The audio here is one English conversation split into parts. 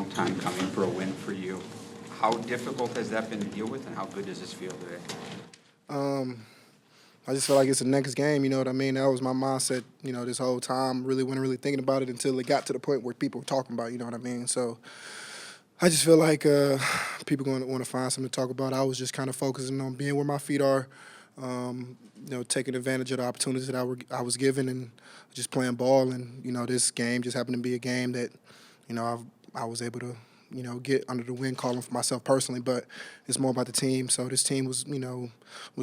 long time coming for a win for you. How difficult has that been to deal with, and how good does this feel today? I just feel like it's the next game, you know what I mean? That was my mindset, this whole time. Really wasn't really thinking about it until it got to the point where people were talking about it, you know what I mean? So I just feel like people going to want to find something to talk about. I was just kind of focusing on being where my feet are, taking advantage of the opportunities that I was given and just playing ball. And, this game just happened to be a game that, I was able to, get under the win column for myself personally, but it's more about the team. So this team was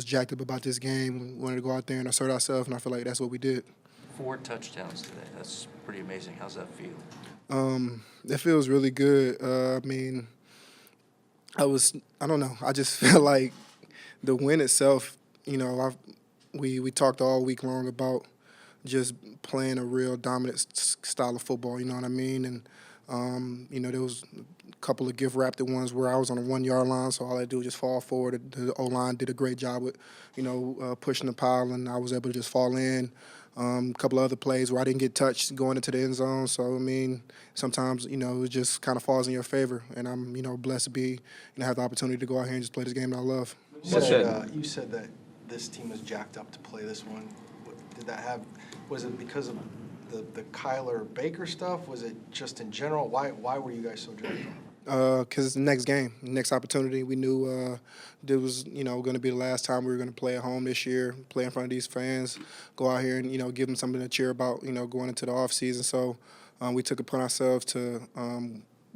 jacked up about this game. We wanted to go out there and assert ourselves, and I feel like that's what we did. 4 touchdowns today. That's pretty amazing. How's that feel? It feels really good. I don't know. I just feel like the win itself, we talked all week long about just playing a real dominant style of football, you know what I mean? And, there was a couple of gift-wrapped ones where I was on the 1-yard line, so all I do was just fall forward. The O-line did a great job with, pushing the pile, and I was able to just fall in. A couple of other plays where I didn't get touched going into the end zone. So, sometimes, it just kind of falls in your favor. And I'm, blessed to be, have the opportunity to go out here and just play this game that I love. You said that this team was jacked up to play this one. Was it because of the Kyler Baker stuff? Was it just in general? Why were you guys so jacked up? Because it's the next game, next opportunity. We knew it was, going to be the last time we were going to play at home this year, play in front of these fans, go out here and, give them something to cheer about, going into the offseason. So we took it upon ourselves to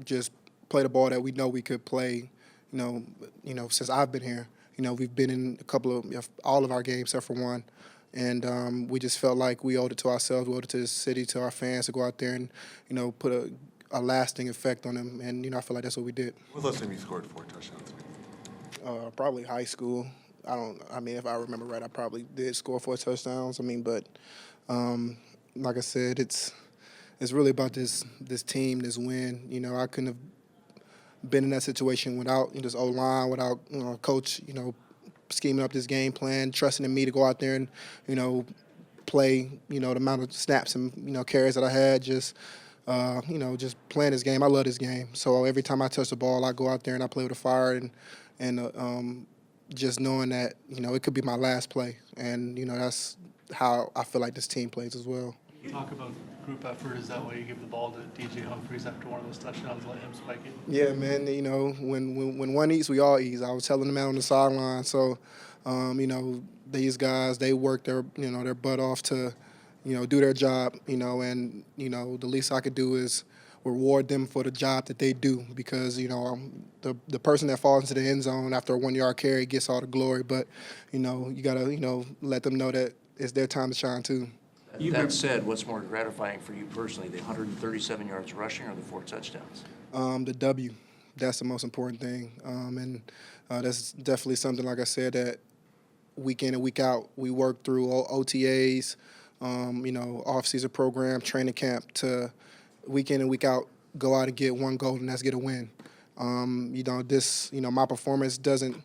just play the ball that we know we could play, since I've been here. We've been in all of our games except for one. And we just felt like we owed it to ourselves, we owed it to the city, to our fans to go out there and, put a lasting effect on them. And, I feel like that's what we did. When's the last time you scored 4 touchdowns? Probably high school. If I remember right, I probably did score 4 touchdowns. But like I said, it's really about this team, this win. I couldn't have been in that situation without this O-line, without coach, scheming up this game plan, trusting in me to go out there and, play, the amount of snaps and, carries that I had, just playing this game. I love this game. So every time I touch the ball, I go out there and I play with a fire and just knowing that, it could be my last play. And, that's how I feel like this team plays as well. You talk about group effort. Is that why you give the ball to DJ Humphries after one of those touchdowns, let him spike it? Yeah, man. When one eats, we all eat. I was telling the man on the sideline. So, these guys, they work their butt off to, do their job. And the least I could do is reward them for the job that they do, because the person that falls into the end zone after a 1-yard carry gets all the glory. But you gotta let them know that it's their time to shine too. That said, what's more gratifying for you personally, the 137 yards rushing or the 4 touchdowns? The W. That's the most important thing. And that's definitely something, like I said, that week in and week out, we work through OTAs, off-season program, training camp, to week in and week out, go out and get one goal, and that's get a win. My performance doesn't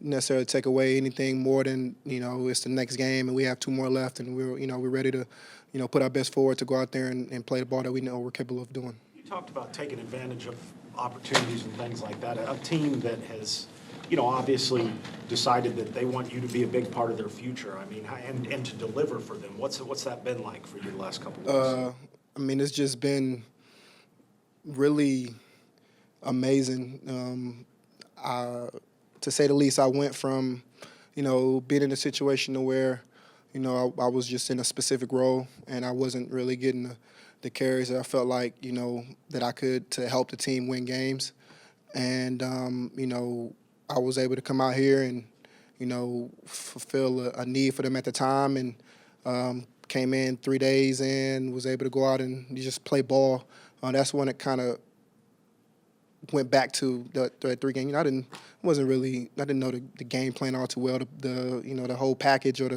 necessarily take away anything more than, it's the next game and we have 2 more left, and we're ready to, put our best forward to go out there and play the ball that we know we're capable of doing. You talked about taking advantage of opportunities and things like that. A team that has, obviously decided that they want you to be a big part of their future. And to deliver for them. What's that been like for you the last couple of weeks? It's just been really amazing. To say the least, I went from, being in a situation where, I was just in a specific role and I wasn't really getting the carries that I felt like, that I could to help the team win games. And, I was able to come out here and, fulfill a need for them at the time, and came in 3 days in, was able to go out and just play ball. That's when it kind of went back to the 3 game. I didn't know the game plan all too well, the whole package or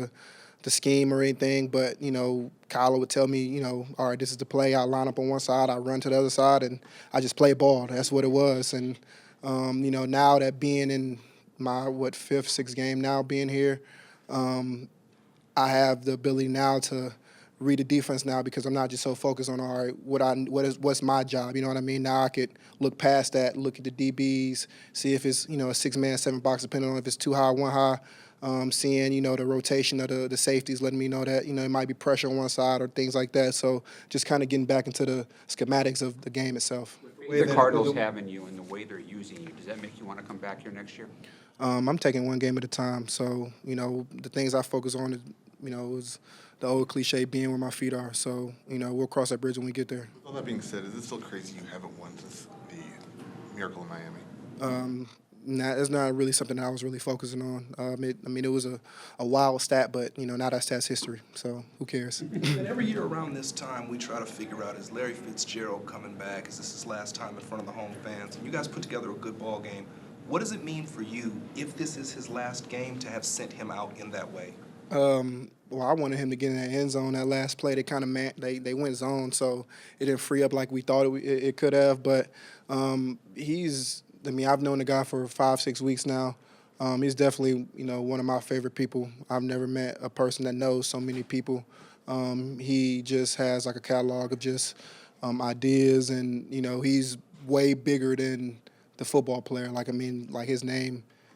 the scheme or anything. But Kyler would tell me, all right, this is the play. I line up on one side, I run to the other side, and I just play ball. That's what it was. And now that being in my 5th, 6th game now, being here, I have the ability now to read the defense now because I'm not just so focused on, all right, what's my job, you know what I mean? Now I could look past that, look at the DBs, see if it's, a 6-man, 7-box, depending on if it's 2 high, 1 high, seeing, the rotation of the safeties, letting me know that, it might be pressure on one side or things like that. So just kind of getting back into the schematics of the game itself. The Cardinals having you and the way they're using you, does that make you want to come back here next year? I'm taking one game at a time. So, the things I focus on, is the old cliche, being where my feet are. So, we'll cross that bridge when we get there. With all that being said, is it still crazy you haven't won since the Miracle in Miami? It's not really something that I was really focusing on. It was a wild stat, but, now that stat's history. So who cares? And every year around this time, we try to figure out, is Larry Fitzgerald coming back? Is this his last time in front of the home fans? And you guys put together a good ball game. What does it mean for you, if this is his last game, to have sent him out in that way? Well, I wanted him to get in that end zone. That last play, they went zone, so it didn't free up like we thought it could have. But I've known the guy for 5-6 weeks now. He's definitely, one of my favorite people. I've never met a person that knows so many people. He just has like a catalog of just ideas, and he's way bigger than the football player. Like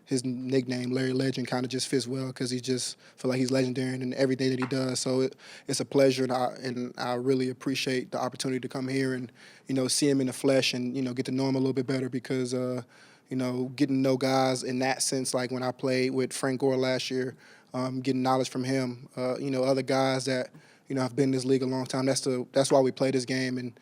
his nickname, Larry Legend, kind of just fits well because he just feel like he's legendary in everything that he does. So it's a pleasure, and I really appreciate the opportunity to come here and, see him in the flesh and, get to know him a little bit better because, getting to know guys in that sense, like when I played with Frank Gore last year, getting knowledge from him, other guys that, have been in this league a long time. That's why we play this game, and,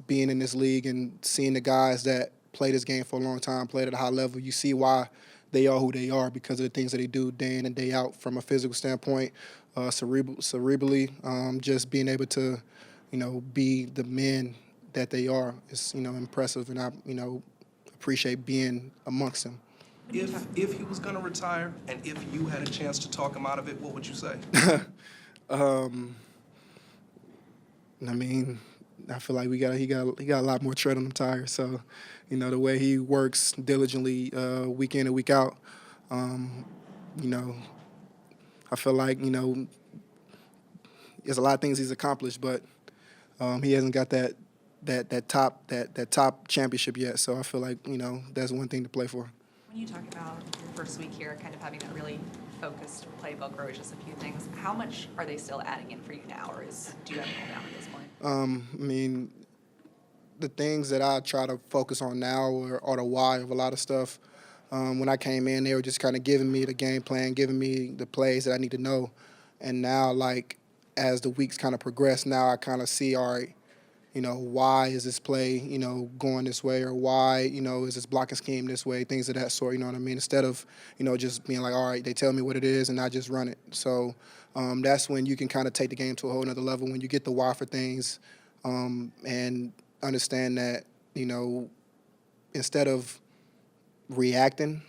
being in this league and seeing the guys that play this game for a long time, played at a high level, you see why they are who they are because of the things that they do day in and day out from a physical standpoint, cerebrally, just being able to, be the men that they are is, impressive, and I, appreciate being amongst them. If he was going to retire, and if you had a chance to talk him out of it, what would you say? I feel like he got a lot more tread on the tires. So, the way he works diligently week in and week out, I feel like there's a lot of things he's accomplished, but he hasn't got that top championship yet. So I feel like that's one thing to play for. When you talk about your first week here, kind of having a really focused playbook or just a few things, how much are they still adding in for you now, or do you have it all down at this point? The things that I try to focus on now are the why of a lot of stuff. When I came in, they were just kind of giving me the game plan, giving me the plays that I need to know. And now, like, as the weeks kind of progress, now I kind of see, all right, why is this play, going this way, or why, is this blocking scheme this way, things of that sort, you know what I mean? Instead of, just being like, all right, they tell me what it is and I just run it. So that's when you can kind of take the game to a whole nother level, when you get the why for things and understand that, instead of reacting,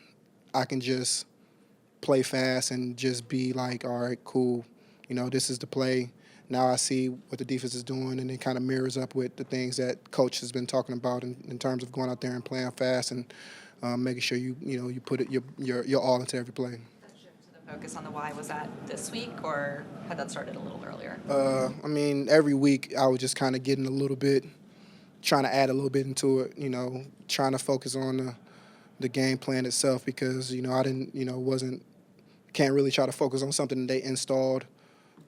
I can just play fast and just be like, all right, cool, this is the play. Now I see what the defense is doing, and it kind of mirrors up with the things that coach has been talking about in terms of going out there and playing fast and making sure you put your all into every play. That shift to the focus on the why, was that this week, or had that started a little earlier? Every week I was just kind of getting a little bit, trying to add a little bit into it, trying to focus on the game plan itself because, I didn't, can't really try to focus on something that they installed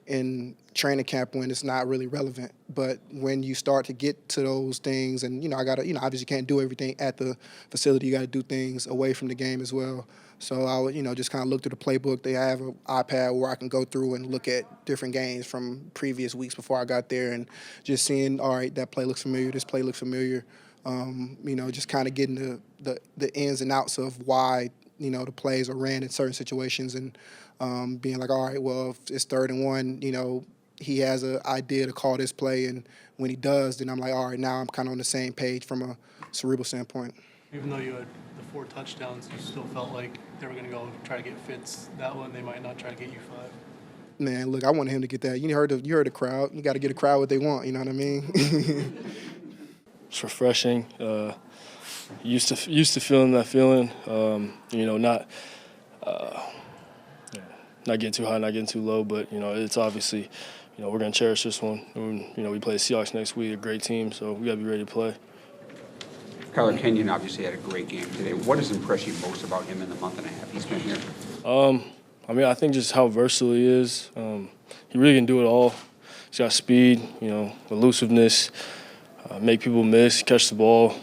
in training camp when it's not really relevant. But when you start to get to those things, and, I got to, obviously can't do everything at the facility. You got to do things away from the game as well. So I would, just kind of look through the playbook. They have an iPad where I can go through and look at different games from previous weeks before I got there and just seeing, all right, that play looks familiar, this play looks familiar. Just kind of getting the ins and outs of why, the plays are ran in certain situations and being like, all right, well, if it's 3rd and 1, he has an idea to call this play, and when he does, then I'm like, all right, now I'm kind of on the same page from a cerebral standpoint. Even though you had the 4 touchdowns, you still felt like they were going to go try to get Fitz that one. They might not try to get you 5. Man, look, I wanted him to get that. You heard the crowd. You got to get a crowd what they want. You know what I mean? It's refreshing. Used to feeling that feeling. Not getting too high, not getting too low, but it's obviously, we're going to cherish this one. And, we play the Seahawks next week, a great team, so we got to be ready to play. Kenyan obviously had a great game today. What has impressed you most about him in the month and a half he's been here? I think just how versatile he is. He really can do it all. He's got speed, elusiveness, make people miss, catch the ball.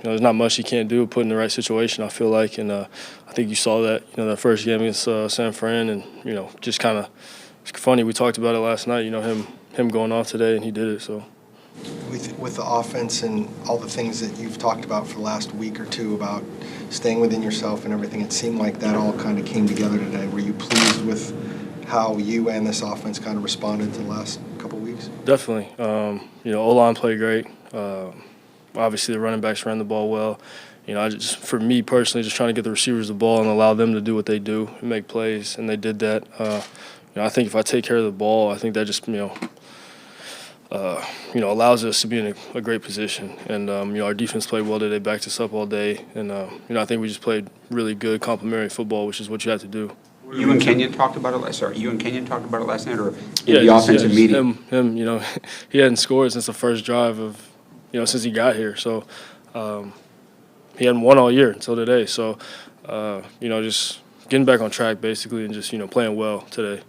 There's not much he can't do, put in the right situation, I feel like. And I think you saw that, that first game against San Fran. And, just kind of it's funny. We talked about it last night, him going off today, and he did it. So. With the offense and all the things that you've talked about for the last week or two about staying within yourself and everything, it seemed like that all kind of came together today. Were you pleased with how you and this offense kind of responded to the last couple of weeks? Definitely. O-line played great. Obviously, the running backs ran the ball well. For me personally, just trying to get the receivers the ball and allow them to do what they do and make plays, and they did that. I think if I take care of the ball, I think that just allows us to be in a great position. And, our defense played well today, backed us up all day. And, I think we just played really good complementary football, which is what you have to do. You and Kenyan talked about it last night, or in the offensive meeting? Him, he hadn't scored since the first drive of, since he got here. So he hadn't won all year until today. So, just getting back on track basically and just, playing well today.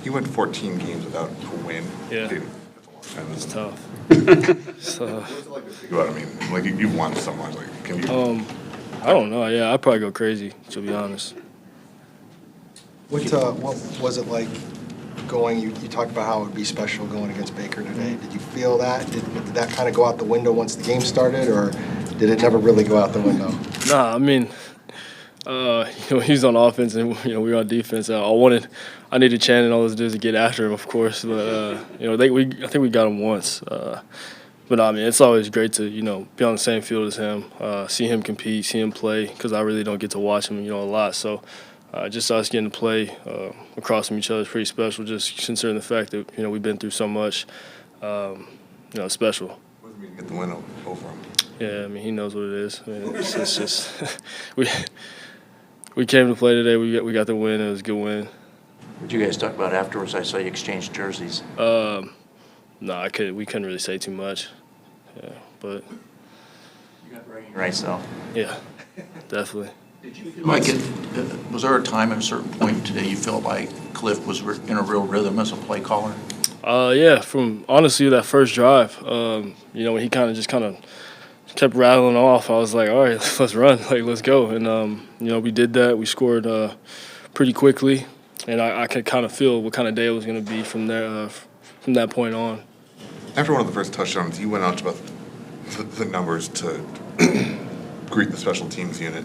You went 14 games without a win. Yeah. Dude, It's tough. So, what's it like to think about it? I mean, you won so much. Like, can you? I don't know. Yeah, I'd probably go crazy, to be honest. What was it like going, you talked about how it would be special going against Baker today. Did you feel that? Did that kind of go out the window once the game started, or did it never really go out the window? Nah, I mean, he's on offense and, we were on defense. I needed Chan and all those dudes to get after him, of course. But, I think we got him once. But, I mean, it's always great to, be on the same field as him, see him compete, see him play, because I really don't get to watch him, a lot. So just us getting to play across from each other is pretty special, just considering the fact that, we've been through so much, it's special. What does it mean to get the win over him? Yeah, I mean, he knows what it is. I mean, it's just we came to play today. We got the win. It was a good win. What did you guys talk about afterwards? I saw you exchange jerseys. No, we couldn't really say too much. Yeah, but You got bragging rights, though. yeah, definitely. Mike, was there a time at a certain point today you felt like Cliff was in a real rhythm as a play caller? Yeah, from honestly that first drive, when he kind of kept rattling off, I was like, all right, let's run, let's go. And we did that. We scored pretty quickly, and I could kind of feel what kind of day it was going to be from there, from that point on. After one of the first touchdowns, you went out about the numbers to greet the special teams unit.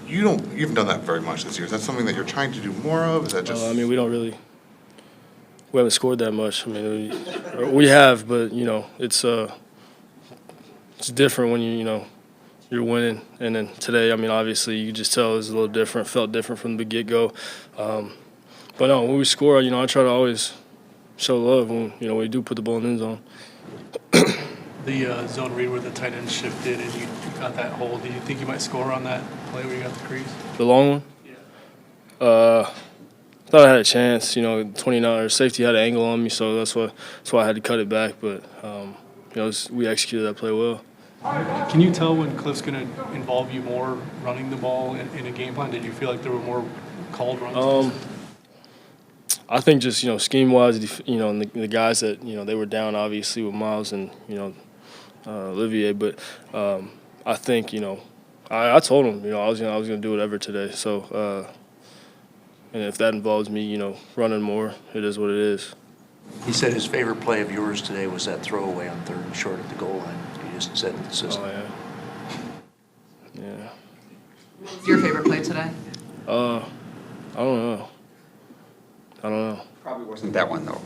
You haven't done that very much this year. Is that something that you're trying to do more of? Is that just? I mean, we haven't scored that much. I mean, we have, but it's different when you're winning. And then today, I mean, obviously, you could just tell it was a little different, felt different from the get-go. But no, when we score, I try to always show love when we do put the ball in the end zone. The zone read where the tight end shifted and you got that hole. Do you think you might score on that play where you got the crease? The long one? Yeah. I thought I had a chance. 29 safety had an angle on me, so that's why I had to cut it back. But we executed that play well. Can you tell when Cliff's going to involve you more running the ball in a game plan? Did you feel like there were more called runs? I think just scheme-wise, and the guys that they were down obviously with Miles and Olivier, but I think I told him I was gonna do whatever today. So and if that involves me running more, it is what it is. He said his favorite play of yours today was that throwaway on 3rd and short at the goal line. You just said the system. Oh yeah. What's your favorite play today? I don't know. Probably wasn't that one, though.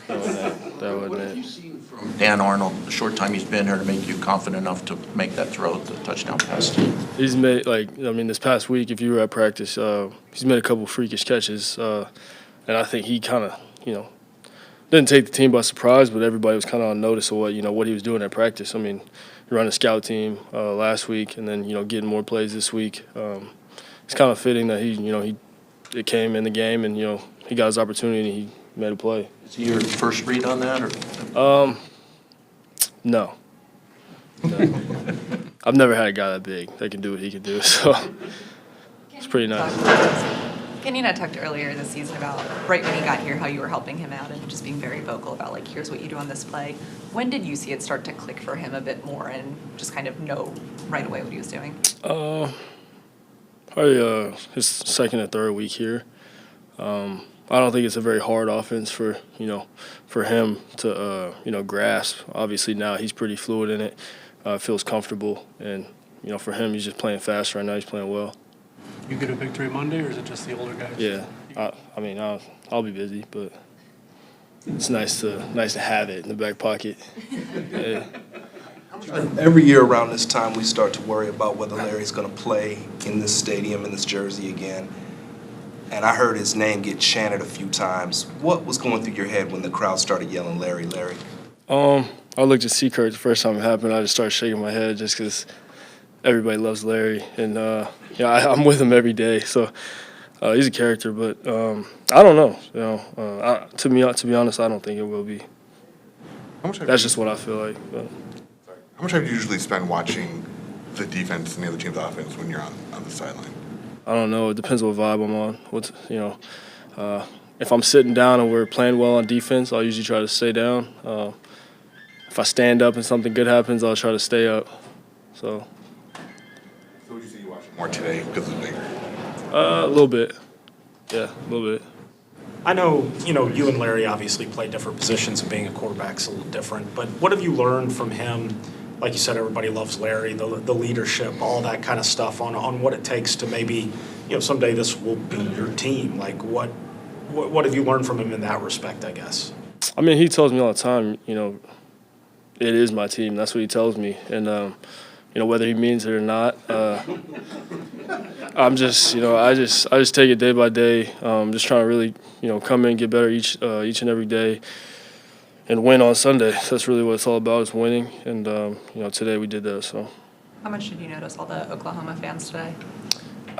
That wasn't What have you it. seen from Dan Arnold, the short time he's been here, to make you confident enough to make that throw, the touchdown pass? He's made, this past week, if you were at practice, he's made a couple freakish catches. And I think he kind of, didn't take the team by surprise, but everybody was kind of on notice of what he was doing at practice. I mean, he ran a scout team last week and then, getting more plays this week. It's kind of fitting that it came in the game and, he got his opportunity and made a play. Is he your first read on that, or? No. I've never had a guy that big that can do what he can do, so it's pretty nice. Kenyan had talked earlier this season about, right when he got here, how you were helping him out and just being very vocal about, like, here's what you do on this play. When did you see it start to click for him a bit more and just kind of know right away what he was doing? Probably his second or third week here. I don't think it's a very hard offense for him to grasp. Obviously now he's pretty fluid in it, feels comfortable, and for him he's just playing fast right now. He's playing well. You get a victory Monday, or is it just the older guys? Yeah, I'll be busy, but it's nice to have it in the back pocket. Yeah. Every year around this time, we start to worry about whether Larry's going to play in this stadium, in this jersey again. And I heard his name get chanted a few times. What was going through your head when the crowd started yelling, Larry, Larry? I looked at Seacurd the first time it happened. I just started shaking my head just because everybody loves Larry. And, I'm with him every day. So he's a character. But I don't know. To be honest, I don't think it will be. That's just what I feel like. But. How much time do you usually spend watching the defense and the other team's offense when you're on the sideline? I don't know. It depends what vibe I'm on. If I'm sitting down and we're playing well on defense, I'll usually try to stay down. If I stand up and something good happens, I'll try to stay up. So would you say you watch it more today because of Baker? A little bit. Yeah, a little bit. I know, you and Larry obviously play different positions, and being a quarterback's a little different, but what have you learned from him? Like you said, everybody loves Larry, the leadership, all that kind of stuff on what it takes to maybe, someday this will be your team. Like, what have you learned from him in that respect, I guess? I mean, he tells me all the time, it is my team. That's what he tells me. And, whether he means it or not, I'm just, I just take it day by day. Just trying to really, come in, get better each and every day, and win on Sunday. That's really what it's all about, is winning. And today we did that. So. How much did you notice all the Oklahoma fans today?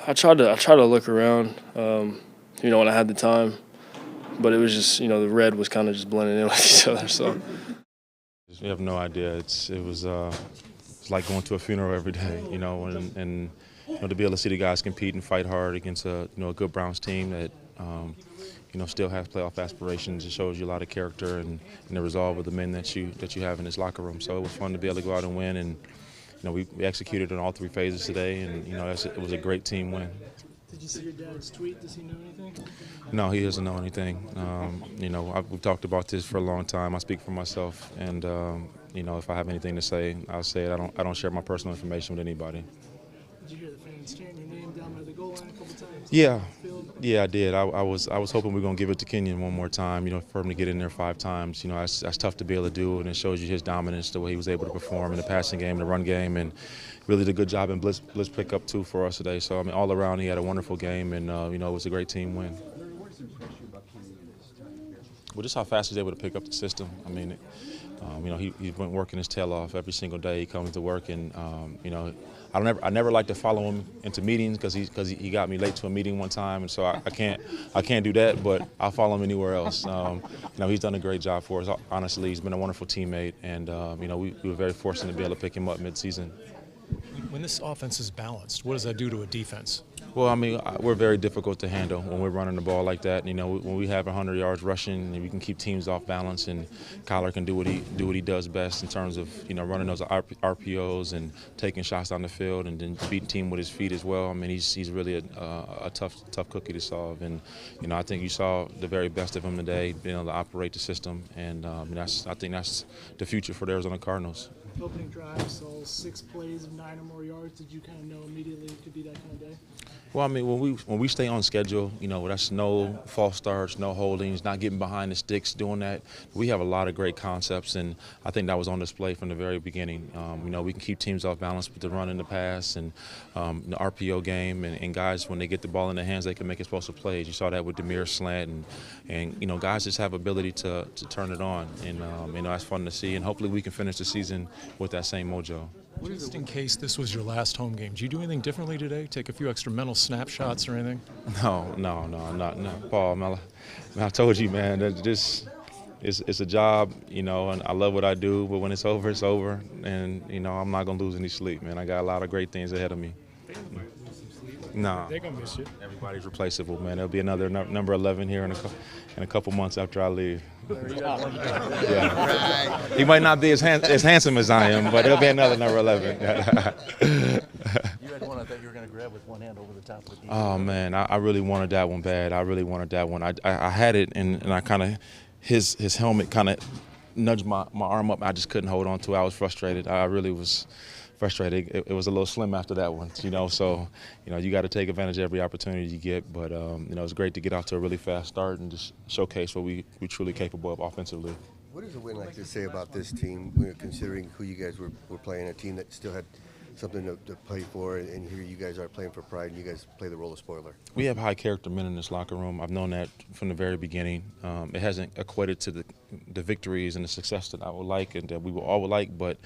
I tried to look around, when I had the time, but it was just, the red was kind of just blending in with each other. So. We have no idea. It was like going to a funeral every day, and to be able to see the guys compete and fight hard against a good Browns team that still has playoff aspirations. It shows you a lot of character and the resolve of the men that you have in this locker room. So it was fun to be able to go out and win, and we executed on all three phases today, and it was a great team win. Did you see your dad's tweet? Does he know anything? No, he doesn't know anything. We've talked about this for a long time. I speak for myself, and if I have anything to say, I'll say it. I don't share my personal information with anybody. Did you hear the fans chanting your name down by the goal line a couple times? Yeah, I did. I was hoping we were gonna give it to Kenyan one more time. For him to get in there 5 times. That's tough to be able to do, and it shows you his dominance, the way he was able to perform in the passing game, the run game, and really did a good job in blitz pickup too for us today. So all around, he had a wonderful game, and it was a great team win. Well, just how fast he's able to pick up the system. He went working his tail off every single day. He comes to work, and I never like to follow him into meetings because he got me late to a meeting one time, and so I can't do that. But I'll follow him anywhere else. He's done a great job for us. Honestly, he's been a wonderful teammate, and we were very fortunate to be able to pick him up mid-season. When this offense is balanced, what does that do to a defense? Well, we're very difficult to handle when we're running the ball like that. When we have 100 yards rushing, and we can keep teams off balance, and Kyler can do what he does best in terms of running those RPOs and taking shots down the field, and then beating team with his feet as well. He's really a tough cookie to solve, and I think you saw the very best of him today, being able to operate the system, and I think that's the future for the Arizona Cardinals. Opening drive saw 6 plays of 9 or more yards. Did you kind of know immediately it could be that kind of day? Well, when we stay on schedule, that's no false starts, no holdings, not getting behind the sticks, doing that. We have a lot of great concepts, and I think that was on display from the very beginning. We can keep teams off balance with the run and the pass, and the RPO game, and guys, when they get the ball in their hands, they can make explosive plays. You saw that with Demir's slant, and guys just have ability to turn it on, and that's fun to see. And hopefully we can finish the season with that same mojo. Just in case this was your last home game, do you do anything differently today? Take a few extra mental snapshots or anything? No, Paul, man, I told you, man, that this it's a job, you know, and I love what I do, but when it's over, it's over. And, you know, I'm not going to lose any sleep, man. I got a lot of great things ahead of me. No. They're going to miss you. Everybody's replaceable, man. There'll be another number 11 here in a couple months after I leave. Yeah. He might not be as handsome as I am, but there'll be another number 11. You had one I thought you were going to grab with one hand over the top of the Oh, man, I really wanted that one bad. I really wanted that one. I had it, and I kind of, his helmet kind of nudged my arm up. I just couldn't hold on to it. I was frustrated. I really was frustrated. It was a little slim after that one, you know. So, you know, you got to take advantage of every opportunity you get. But, you know, it's great to get off to a really fast start and just showcase what we're truly capable of offensively. What does a win like this say about this team, considering who you guys were playing, a team that still had something to play for, and here you guys are playing for pride, and you guys play the role of spoiler? We have high character men in this locker room. I've known that from the very beginning. It hasn't equated to the victories and the success that I would like and that we all would like, but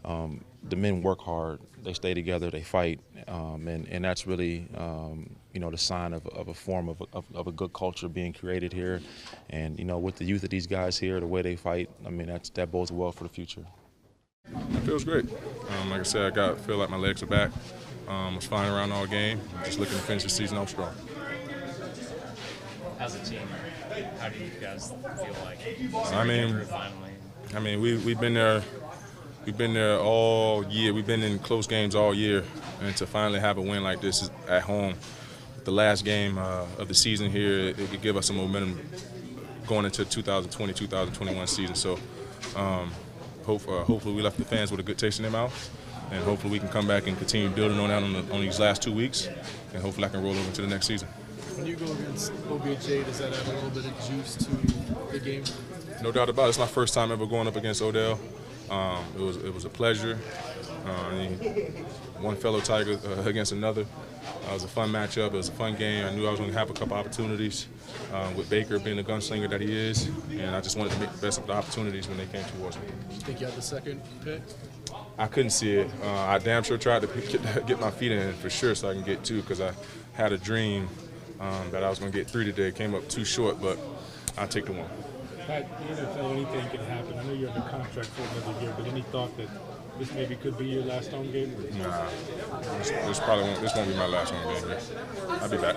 the men work hard. They stay together. They fight, and that's really you know, the sign of a form of a good culture being created here. And you know, with the youth of these guys here, the way they fight, I mean, that bodes well for the future. It feels great. Like I said, I feel like my legs are back. Was flying around all game. Just looking to finish the season off strong. As a team, how do you guys feel like? I mean, we've been there. We've been there all year. We've been in close games all year, and to finally have a win like this at home, the last game of the season here, it could give us some momentum going into 2020-2021 season. So. Hopefully we left the fans with a good taste in their mouth, and hopefully we can come back and continue building on that on these last 2 weeks, and hopefully I can roll over into the next season. When you go against OBJ, does that add a little bit of juice to the game? No doubt about it. It's my first time ever going up against Odell. It was a pleasure. One fellow Tiger against another. It was a fun matchup. It was a fun game. I knew I was going to have a couple opportunities with Baker being the gunslinger that he is, and I just wanted to make the best of the opportunities when they came towards me. Do you think you had the second pick? I couldn't see it. I damn sure tried to get my feet in for sure so I can get two, because I had a dream that I was going to get 3 today. It came up too short, but I'll take the one. Pat, the NFL, anything can happen. I know you're under contract for another year, but any thought that this maybe could be your last home game? Nah, this won't be my last home game. I'll be back.